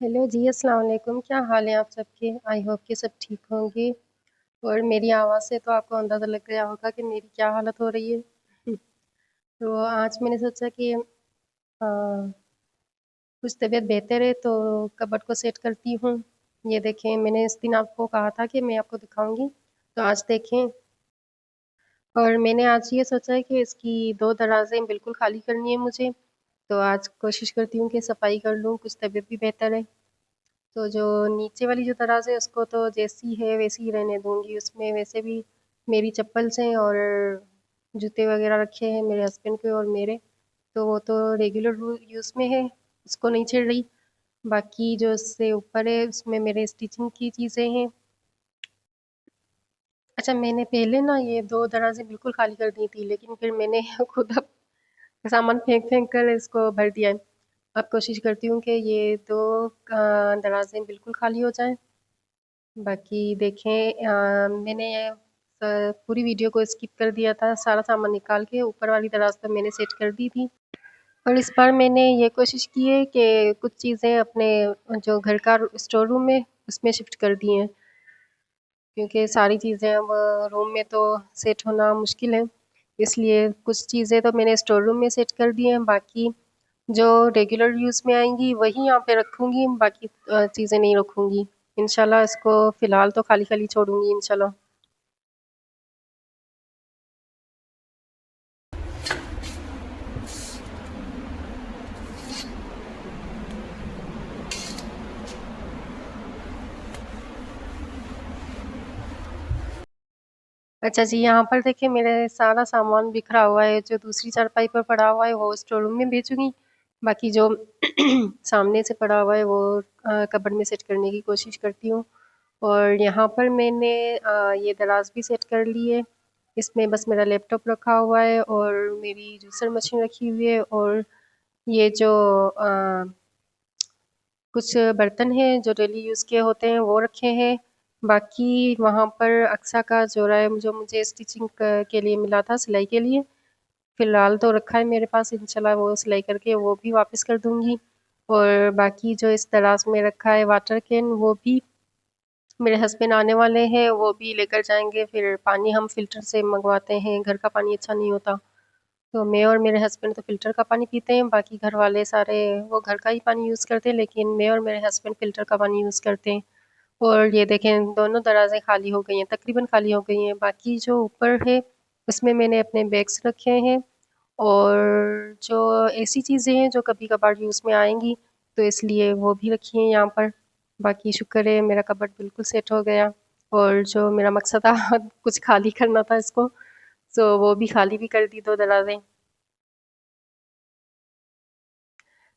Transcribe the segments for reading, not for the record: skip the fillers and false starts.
Hello जी, अस्सलाम वालेकुम। क्या हाल है आप सबके? आई होप कि सब ठीक होंगे। और मेरी आवाज़ से तो आपको अंदाज़ा लग गया होगा कि मेरी क्या हालत हो रही है। तो आज मैंने सोचा कि कुछ तबीयत बेहतर है तो कबर्ड को सेट करती हूँ। ये देखें, मैंने इस दिन आपको कहा था कि मैं आपको दिखाऊंगी, तो आज देखें। और मैंने आज ये सोचा है कि इसकी दो दराजें बिल्कुल खाली करनी है मुझे। तो आज कोशिश करती हूँ कि सफाई कर लूँ, कुछ तबीयत भी बेहतर है। तो जो नीचे वाली जो दराज़ है उसको तो जैसी है वैसी ही रहने दूंगी। उसमें वैसे भी मेरी चप्पल्स हैं और जूते वगैरह रखे हैं मेरे हस्बैंड के और मेरे, तो वो तो रेगुलर यूज़ में है, उसको नहीं छेड़ रही। बाकी जो उससे ऊपर है उसमें मेरे स्टिचिंग की चीज़ें हैं। अच्छा, मैंने पहले ना ये दो दराज़ें बिल्कुल खाली कर दी थी, लेकिन फिर मैंने खुद अब सामान फेंक फेंक कर इसको भर दिया है। अब कोशिश करती हूँ कि ये दो दराज़ें बिल्कुल खाली हो जाएं। बाकी देखें, मैंने पूरी वीडियो को स्किप कर दिया था, सारा सामान निकाल के ऊपर वाली दराज तो मैंने सेट कर दी थी। और इस बार मैंने ये कोशिश की है कि कुछ चीज़ें अपने जो घर का स्टोर रूम है उसमें शिफ्ट कर दी हैं, क्योंकि सारी चीज़ें अब रूम में तो सेट होना मुश्किल है। इसलिए कुछ चीज़ें तो मैंने स्टोर रूम में सेट कर दी हैं, बाकी जो रेगुलर यूज़ में आएंगी वही यहाँ पे रखूँगी, बाकी चीज़ें नहीं रखूँगी। इंशाल्लाह इसको फ़िलहाल तो खाली खाली छोड़ूंगी इंशाल्लाह। अच्छा जी, यहाँ पर देखिए मेरे सारा सामान बिखरा हुआ है। जो दूसरी चारपाई पर पड़ा हुआ है वो स्टोर रूम में भेजूंगी, बाकी जो सामने से पड़ा हुआ है वो कबर्ड में सेट करने की कोशिश करती हूँ। और यहाँ पर मैंने ये दराज भी सेट कर ली है। इसमें बस मेरा लैपटॉप रखा हुआ है और मेरी जूसर मशीन रखी हुई है, और ये जो कुछ बर्तन हैं जो डेली यूज़ के होते हैं वो रखे हैं। बाकी वहाँ पर अक्सा का जोड़ा है जो मुझे स्टिचिंग के लिए मिला था, सिलाई के लिए। फ़िलहाल तो रखा है मेरे पास, इंशाल्लाह वो सिलाई करके वो भी वापस कर दूँगी। और बाकी जो इस दराज में रखा है वाटर कैन, वो भी मेरे हस्बैंड आने वाले हैं, वो भी लेकर जाएंगे। फिर पानी हम फ़िल्टर से मंगवाते हैं, घर का पानी अच्छा नहीं होता। तो मैं और मेरे हस्बैंड तो फ़िल्टर का पानी पीते हैं, बाकी घर वाले सारे वो घर का ही पानी यूज़ करते हैं, लेकिन मैं और मेरे हस्बैंड फ़िल्टर का पानी यूज़ करते हैं। और ये देखें, दोनों दराज़ें खाली हो गई हैं, तकरीबन खाली हो गई हैं। बाकी जो ऊपर है उसमें मैंने अपने बैग्स रखे हैं, और जो ऐसी चीज़ें हैं जो कभी-कभार यूज़ में आएँगी, तो इसलिए वो भी रखी हैं यहाँ पर। बाकी शुक्र है मेरा कबर्ड बिल्कुल सेट हो गया, और जो मेरा मकसद था कुछ खाली करना था इसको, तो वो भी खाली भी कर दी 2 दराज़ें।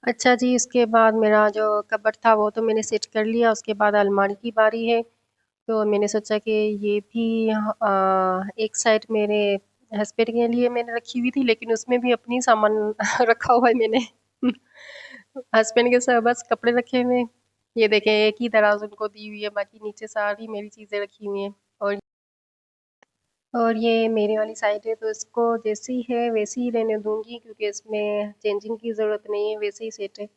अच्छा जी, उसके बाद मेरा जो कबर्ड था वो तो मैंने सेट कर लिया। उसके बाद अलमारी की बारी है। तो मैंने सोचा कि ये भी एक साइड मेरे हस्बैंड के लिए मैंने रखी हुई थी, लेकिन उसमें भी अपनी सामान रखा हुआ है मैंने। हस्बैंड के सब बस कपड़े रखे हुए हैं। ये देखें, एक ही दराज उनको दी हुई है, बाकी नीचे सारी मेरी चीज़ें रखी हुई हैं। और ये मेरे वाली साइड है, तो इसको जैसी है वैसी ही रहने दूंगी, क्योंकि इसमें चेंजिंग की ज़रूरत नहीं है, वैसे ही सेट है।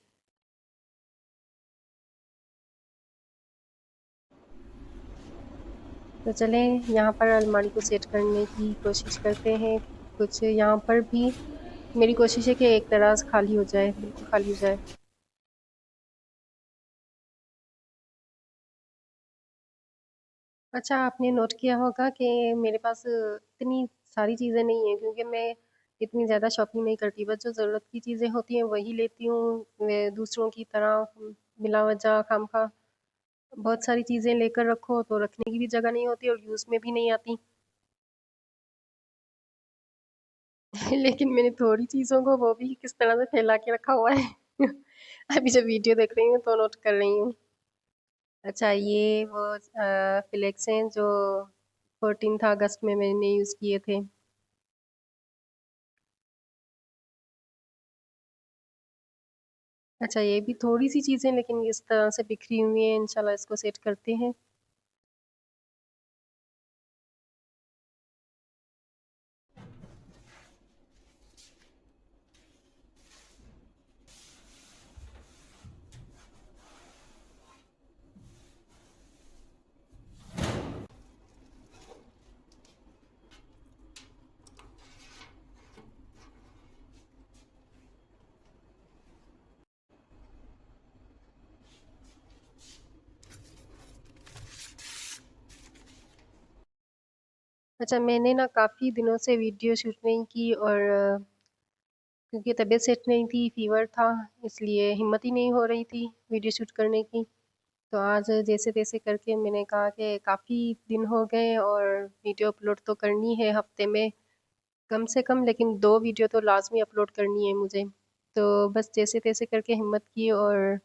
तो चलें यहाँ पर अलमारी को सेट करने की कोशिश करते हैं। कुछ यहाँ पर भी मेरी कोशिश है कि एक दराज खाली हो जाए, बिल्कुल खाली हो जाए। अच्छा, आपने नोट किया होगा कि मेरे पास इतनी सारी चीज़ें नहीं हैं, क्योंकि मैं इतनी ज़्यादा शॉपिंग नहीं करती। बस जो ज़रूरत की चीज़ें होती हैं वही लेती हूँ। मैं दूसरों की तरह बिला वजह खामखा बहुत सारी चीज़ें लेकर रखो तो रखने की भी जगह नहीं होती और यूज़ में भी नहीं आती। लेकिन मैंने थोड़ी चीज़ों को वो भी किस तरह से फैला के रखा हुआ है। अभी जब वीडियो देख रही हूँ तो नोट कर रही हूँ। अच्छा, ये वो फ्लेक्स हैं जो 14th अगस्त में मैंने यूज़ किए थे। अच्छा, ये भी थोड़ी सी चीज़ें लेकिन इस तरह से बिखरी हुई हैं, इंशाल्लाह इसको सेट करते हैं। अच्छा, मैंने ना काफ़ी दिनों से वीडियो शूट नहीं की और क्योंकि तबीयत सेट नहीं थी, फ़ीवर था, इसलिए हिम्मत ही नहीं हो रही थी वीडियो शूट करने की। तो आज जैसे-तैसे करके मैंने कहा कि काफ़ी दिन हो गए और वीडियो अपलोड तो करनी है हफ़्ते में कम से कम, लेकिन 2 वीडियो तो लाज़मी अपलोड करनी है मुझे। तो बस जैसे-तैसे करके हिम्मत की और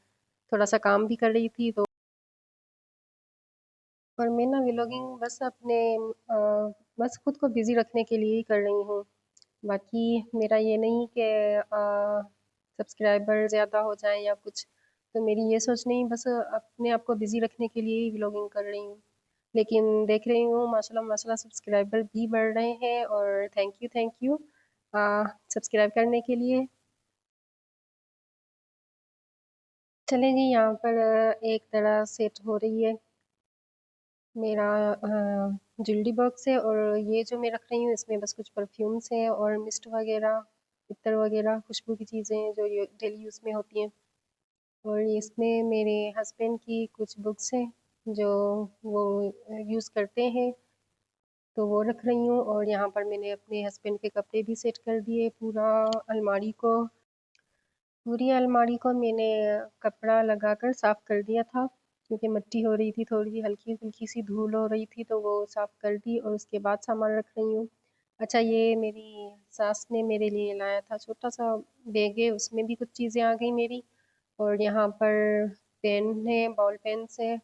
थोड़ा-सा काम भी कर रही थी तो और मैं ना व्लॉगिंग बस अपने बस खुद को बिज़ी रखने के लिए ही कर रही हूँ। बाकी मेरा ये नहीं कि सब्सक्राइबर ज़्यादा हो जाएँ या कुछ, तो मेरी ये सोच नहीं, बस अपने आप को बिज़ी रखने के लिए ही व्लॉगिंग कर रही हूँ। लेकिन देख रही हूँ माशाल्लाह माशाल्लाह सब्सक्राइबर भी बढ़ रहे हैं और थैंक यू सब्सक्राइब करने के लिए। चलें जी, यहाँ पर एक तरह सेट हो रही है मेरा ज्वेलरी बॉक्स है और ये जो मैं रख रही हूँ इसमें बस कुछ परफ्यूम्स हैं और मिस्ट वगैरह, इत्र वगैरह, खुशबू की चीज़ें हैं जो ये डेली यूज़ में होती हैं। और इसमें मेरे हस्बैंड की कुछ बुक्स हैं जो वो यूज़ करते हैं, तो वो रख रही हूँ। और यहाँ पर मैंने अपने हस्बैंड के कपड़े भी सेट कर दिए, अलमारी को पूरी अलमारी को मैंने कपड़ा लगाकर साफ़ कर दिया था क्योंकि मिट्टी हो रही थी, थोड़ी हल्की-फुल्की सी धूल हो रही थी, तो वो साफ़ कर दी और उसके बाद सामान रख रही हूँ। अच्छा, ये मेरी सास ने मेरे लिए लाया था छोटा-सा बैग है, उसमें भी कुछ चीज़ें आ गई मेरी। और यहाँ पर पेन है, बॉल पेन्स है,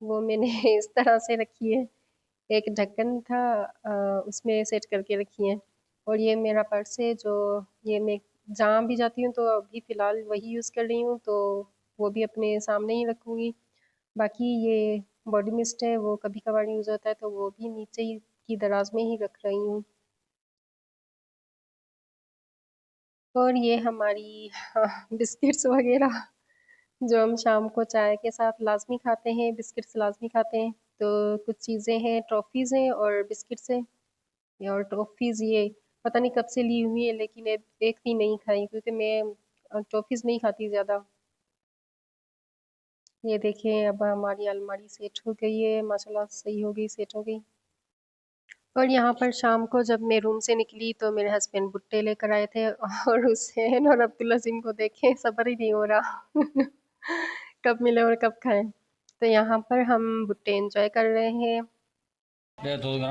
वो मैंने इस तरह से रखी है। एक ढक्कन था उसमें सेट करके रखी है। और ये मेरा पर्स है जो ये मैं जहाँ भी जाती हूँ तो अभी फ़िलहाल वही यूज़ कर रही हूँ, तो वो भी अपने सामने ही रखूँगी। बाकी ये बॉडी मिस्ट है, वो कभी-कभार यूज़ होता है, तो वो भी नीचे ही की दराज़ में ही रख रही हूँ। और ये हमारी बिस्किट्स वग़ैरह जो हम शाम को चाय के साथ लाज़मी खाते हैं, बिस्किट्स लाज़मी खाते हैं। तो कुछ चीज़ें हैं, टॉफ़ीज़ हैं और बिस्किट्स हैं। और टॉफ़ीज़ ये पता नहीं कब से ली हुई है, लेकिन एक एक भी नहीं खाई क्योंकि मैं टॉफ़ीज़ नहीं खाती ज़्यादा। ये देखिए अब हमारी अलमारी सेट हो गई है, माशाल्लाह सही हो गई, सेट हो गई। और यहाँ पर शाम को जब मैं रूम से निकली तो मेरे हस्बैंड भुट्टे लेकर आए थे और हुसैन और अब्दुल अज़ीम को देखे सब्र ही नहीं हो रहा कब मिले और कब खाएं। तो यहाँ पर हम भुट्टे एंजॉय कर रहे हैं। Đây là tôi hả?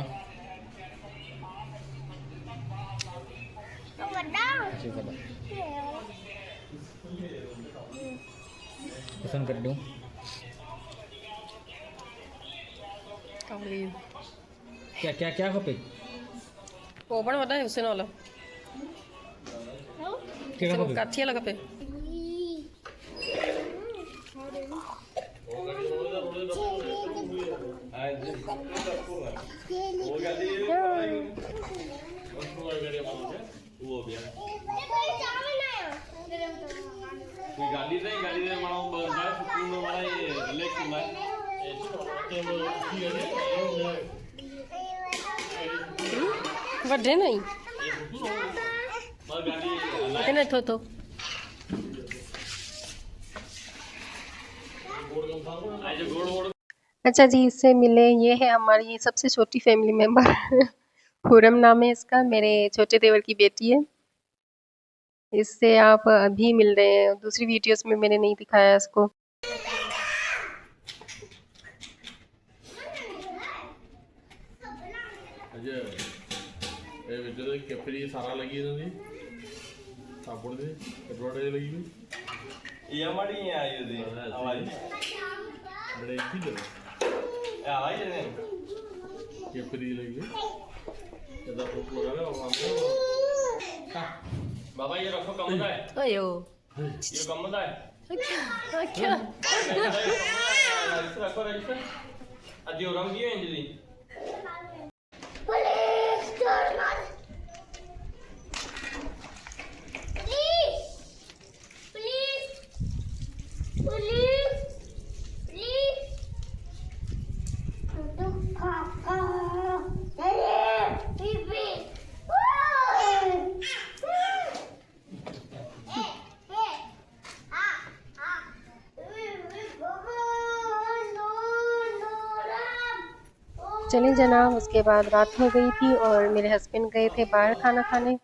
Siêu Phật ạ. Pesan कर दूँ क्या क्या क्या खपे ओपन होता है हुसैन वाला क्या खपे काठी लगा पे ਵੱਡੇ ਨਹੀਂ इतने तो अच्छा जी, इससे मिले ये है हमारी सबसे छोटी फैमिली मेंबर खुरम नाम है इसका, मेरे छोटे देवर की बेटी है। इससे आप अभी मिल रहे हैं, दूसरी वीडियोस में मैंने नहीं दिखाया इसको। ಕೆಫರಿ ಸಾರ ಲಗಿ ಸಾಪುड़ दे कटवाड़े लगी ये हमारी ये आई थी हमारी बड़े किधर है आई है केफरी लगी ज्यादा भूख लगा है हमको बाबा ये रखो कम है अयो ये कम है क्या रखो रजिस्टर अजी और हम दिए अंजलि चले जनाब। उसके बाद रात हो गई थी और मेरे हस्बैंड गए थे बाहर खाना खाने।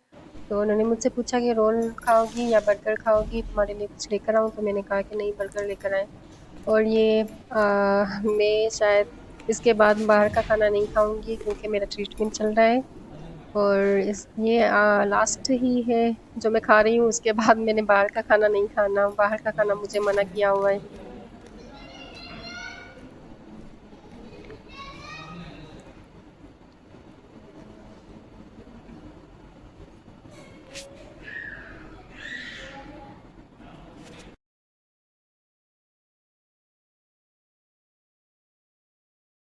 तो उन्होंने मुझसे पूछा कि रोल खाओगी या बर्गर खाओगी, तुम्हारे लिए कुछ लेकर आऊँ? तो मैंने कहा कि नहीं, बर्गर लेकर आएँ। और ये मैं शायद इसके बाद बाहर का खाना नहीं खाऊंगी क्योंकि मेरा ट्रीटमेंट चल रहा है। और इस ये लास्ट ही है जो मैं खा रही हूँ। उसके बाद मैंने बाहर का खाना नहीं खाना, बाहर का खाना मुझे मना किया हुआ है।